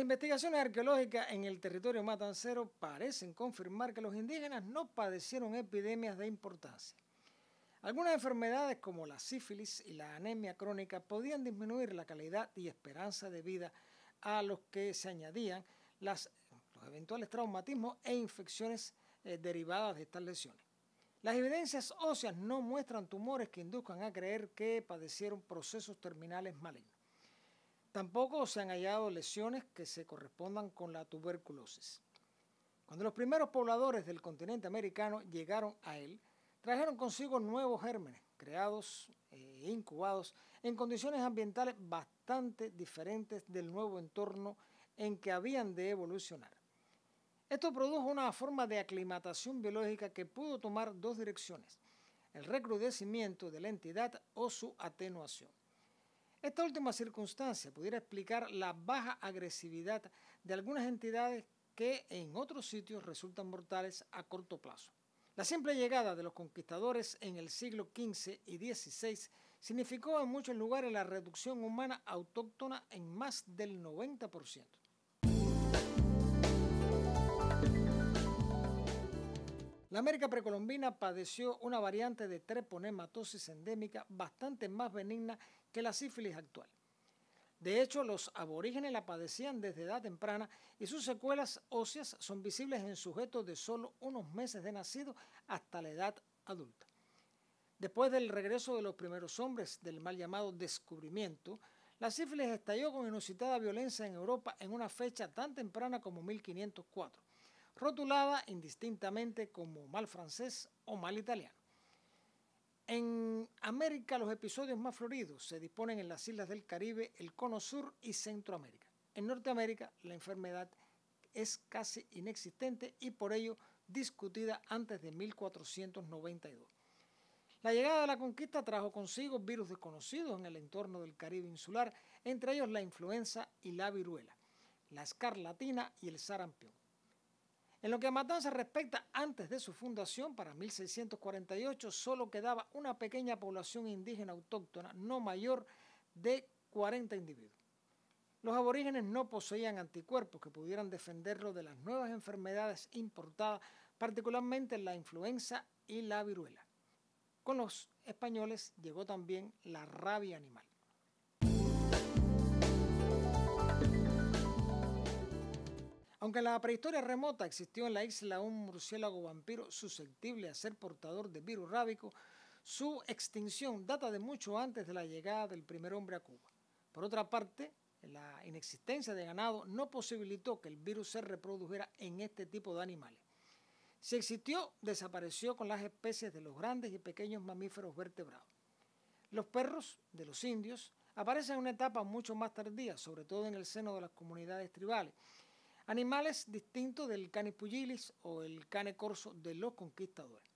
investigaciones arqueológicas en el territorio matancero parecen confirmar que los indígenas no padecieron epidemias de importancia. Algunas enfermedades como la sífilis y la anemia crónica podían disminuir la calidad y esperanza de vida, a los que se añadían los eventuales traumatismos e infecciones derivadas de estas lesiones. Las evidencias óseas no muestran tumores que induzcan a creer que padecieron procesos terminales malignos. Tampoco se han hallado lesiones que se correspondan con la tuberculosis. Cuando los primeros pobladores del continente americano llegaron a él, trajeron consigo nuevos gérmenes creados e incubados en condiciones ambientales bastante diferentes del nuevo entorno en que habían de evolucionar. Esto produjo una forma de aclimatación biológica que pudo tomar dos direcciones: el recrudecimiento de la entidad o su atenuación. Esta última circunstancia pudiera explicar la baja agresividad de algunas entidades que en otros sitios resultan mortales a corto plazo. La simple llegada de los conquistadores en el siglo XV y XVI significó en muchos lugares la reducción humana autóctona en más del 90%. La América precolombina padeció una variante de treponematosis endémica bastante más benigna que la sífilis actual. De hecho, los aborígenes la padecían desde edad temprana y sus secuelas óseas son visibles en sujetos de solo unos meses de nacido hasta la edad adulta. Después del regreso de los primeros hombres del mal llamado descubrimiento, la sífilis estalló con inusitada violencia en Europa en una fecha tan temprana como 1504, rotulada indistintamente como mal francés o mal italiano. En América los episodios más floridos se disponen en las islas del Caribe, el Cono Sur y Centroamérica. En Norteamérica la enfermedad es casi inexistente y por ello discutida antes de 1492. La llegada de la conquista trajo consigo virus desconocidos en el entorno del Caribe insular, entre ellos la influenza y la viruela, la escarlatina y el sarampión. En lo que a Matanzas respecta, antes de su fundación, para 1648, solo quedaba una pequeña población indígena autóctona, no mayor de 40 individuos. Los aborígenes no poseían anticuerpos que pudieran defenderlo de las nuevas enfermedades importadas, particularmente la influenza y la viruela. Con los españoles llegó también la rabia animal. Aunque en la prehistoria remota existió en la isla un murciélago vampiro susceptible a ser portador de virus rábico, su extinción data de mucho antes de la llegada del primer hombre a Cuba. Por otra parte, la inexistencia de ganado no posibilitó que el virus se reprodujera en este tipo de animales. Si existió, desapareció con las especies de los grandes y pequeños mamíferos vertebrados. Los perros de los indios aparecen en una etapa mucho más tardía, sobre todo en el seno de las comunidades tribales, animales distintos del cane pugilis o el cane corso de los conquistadores.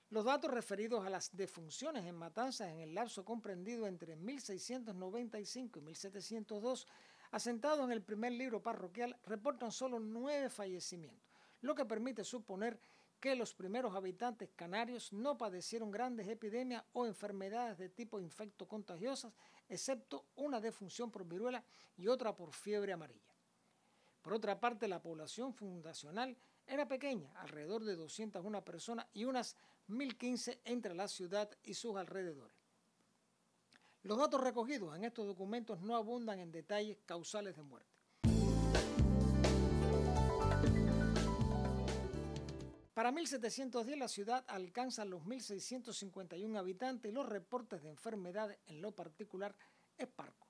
Los datos referidos a las defunciones en Matanzas en el lapso comprendido entre 1695 y 1702, asentados en el primer libro parroquial, reportan solo 9 fallecimientos, lo que permite suponer que los primeros habitantes canarios no padecieron grandes epidemias o enfermedades de tipo infecto-contagiosas, excepto una defunción por viruela y otra por fiebre amarilla. Por otra parte, la población fundacional era pequeña, alrededor de 201 personas y unas 1015 entre la ciudad y sus alrededores. Los datos recogidos en estos documentos no abundan en detalles causales de muerte. Para 1710 la ciudad alcanza los 1.651 habitantes y los reportes de enfermedades en lo particular es parco.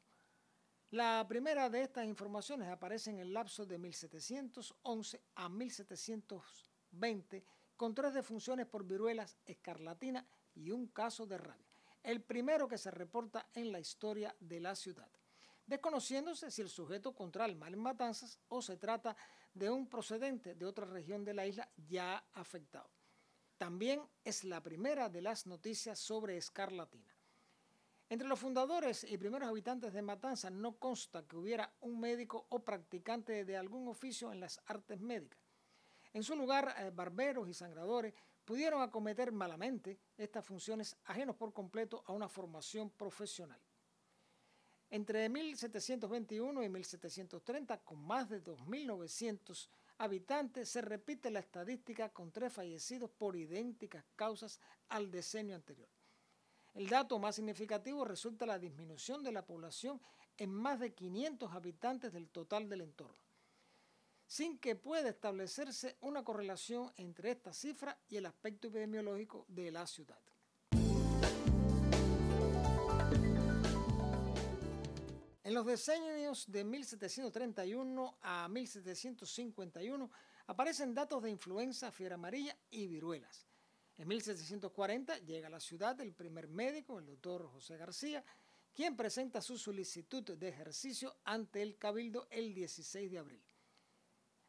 La primera de estas informaciones aparece en el lapso de 1711 a 1720, con 3 defunciones por viruelas, escarlatina y un caso de rabia, el primero que se reporta en la historia de la ciudad, desconociéndose si el sujeto contrae el mal en Matanzas o se trata de un procedente de otra región de la isla ya afectado. También es la primera de las noticias sobre escarlatina. Entre los fundadores y primeros habitantes de Matanzas no consta que hubiera un médico o practicante de algún oficio en las artes médicas. En su lugar, barberos y sangradores pudieron acometer malamente estas funciones ajenos por completo a una formación profesional. Entre 1721 y 1730, con más de 2.900 habitantes, se repite la estadística con 3 fallecidos por idénticas causas al decenio anterior. El dato más significativo resulta la disminución de la población en más de 500 habitantes del total del entorno, sin que pueda establecerse una correlación entre esta cifra y el aspecto epidemiológico de la ciudad. En los decenios de 1731 a 1751 aparecen datos de influenza, fiebre amarilla y viruelas. En 1740 llega a la ciudad el primer médico, el doctor José García, quien presenta su solicitud de ejercicio ante el Cabildo el 16 de abril.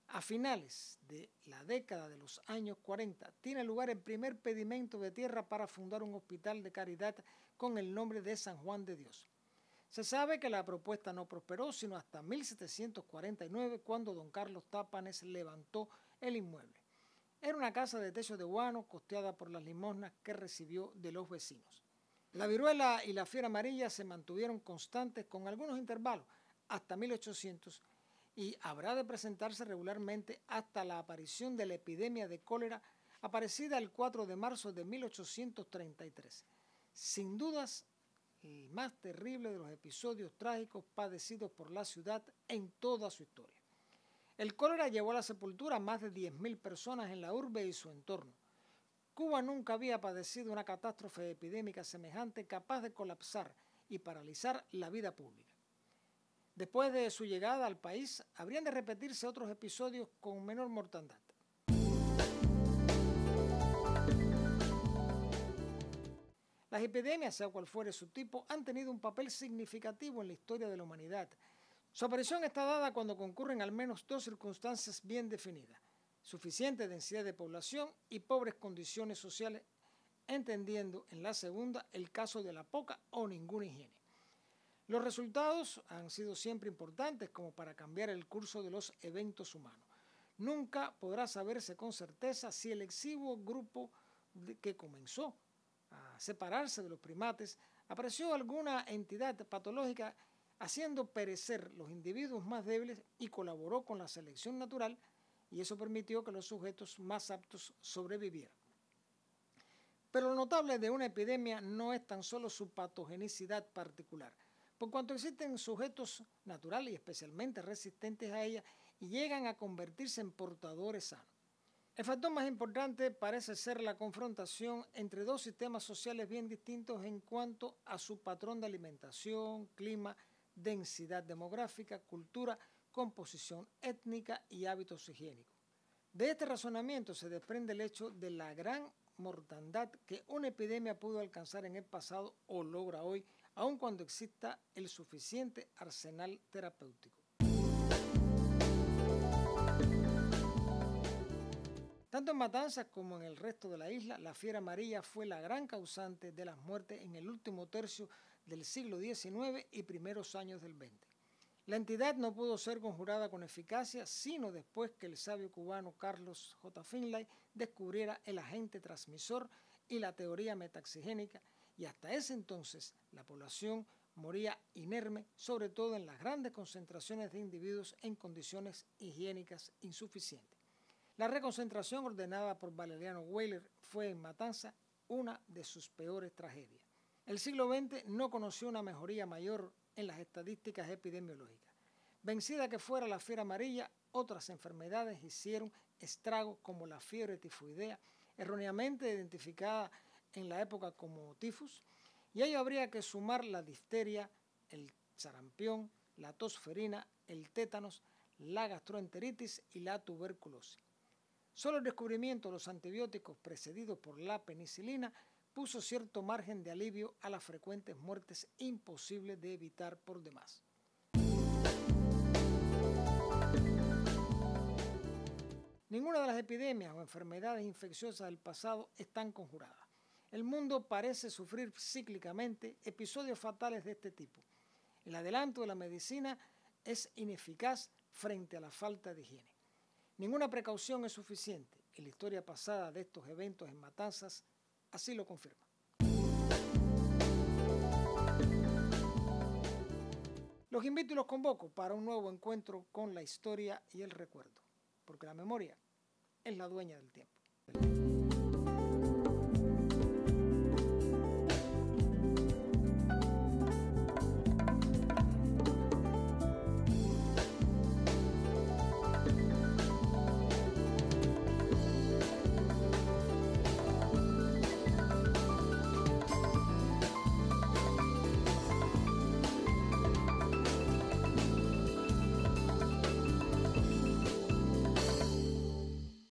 A finales de la década de los años 40 tiene lugar el primer pedimento de tierra para fundar un hospital de caridad con el nombre de San Juan de Dios. Se sabe que la propuesta no prosperó sino hasta 1749, cuando don Carlos Tápanes levantó el inmueble. Era una casa de techo de guano costeada por las limosnas que recibió de los vecinos. La viruela y la fiebre amarilla se mantuvieron constantes con algunos intervalos hasta 1800 y habrá de presentarse regularmente hasta la aparición de la epidemia de cólera aparecida el 4 de marzo de 1833. Sin dudas, el más terrible de los episodios trágicos padecidos por la ciudad en toda su historia. El cólera llevó a la sepultura a más de 10.000 personas en la urbe y su entorno. Cuba nunca había padecido una catástrofe epidémica semejante capaz de colapsar y paralizar la vida pública. Después de su llegada al país, habrían de repetirse otros episodios con menor mortandad. Las epidemias, sea cual fuere su tipo, han tenido un papel significativo en la historia de la humanidad. Su aparición está dada cuando concurren al menos 2 circunstancias bien definidas: suficiente densidad de población y pobres condiciones sociales, entendiendo en la segunda el caso de la poca o ninguna higiene. Los resultados han sido siempre importantes como para cambiar el curso de los eventos humanos. Nunca podrá saberse con certeza si el exiguo grupo que comenzó a separarse de los primates apareció alguna entidad patológica haciendo perecer los individuos más débiles y colaboró con la selección natural, y eso permitió que los sujetos más aptos sobrevivieran. Pero lo notable de una epidemia no es tan solo su patogenicidad particular, por cuanto existen sujetos naturales y especialmente resistentes a ella y llegan a convertirse en portadores sanos. El factor más importante parece ser la confrontación entre 2 sistemas sociales bien distintos en cuanto a su patrón de alimentación, clima, densidad demográfica, cultura, composición étnica y hábitos higiénicos. De este razonamiento se desprende el hecho de la gran mortandad que una epidemia pudo alcanzar en el pasado o logra hoy, aun cuando exista el suficiente arsenal terapéutico. Tanto en Matanzas como en el resto de la isla, la fiebre amarilla fue la gran causante de las muertes en el último tercio del siglo XIX y primeros años del XX. La entidad no pudo ser conjurada con eficacia sino después que el sabio cubano Carlos J. Finlay descubriera el agente transmisor y la teoría metaxigénica, y hasta ese entonces la población moría inerme, sobre todo en las grandes concentraciones de individuos en condiciones higiénicas insuficientes. La reconcentración ordenada por Valeriano Weyler fue en Matanzas una de sus peores tragedias. El siglo XX no conoció una mejoría mayor en las estadísticas epidemiológicas. Vencida que fuera la fiebre amarilla, otras enfermedades hicieron estragos como la fiebre tifoidea, erróneamente identificada en la época como tifus, y a ello habría que sumar la difteria, el sarampión, la tosferina, el tétanos, la gastroenteritis y la tuberculosis. Solo el descubrimiento de los antibióticos precedidos por la penicilina puso cierto margen de alivio a las frecuentes muertes imposibles de evitar por demás. Ninguna de las epidemias o enfermedades infecciosas del pasado están conjuradas. El mundo parece sufrir cíclicamente episodios fatales de este tipo. El adelanto de la medicina es ineficaz frente a la falta de higiene. Ninguna precaución es suficiente, y la historia pasada de estos eventos en Matanzas así lo confirma. Los invito y los convoco para un nuevo encuentro con la historia y el recuerdo, porque la memoria es la dueña del tiempo.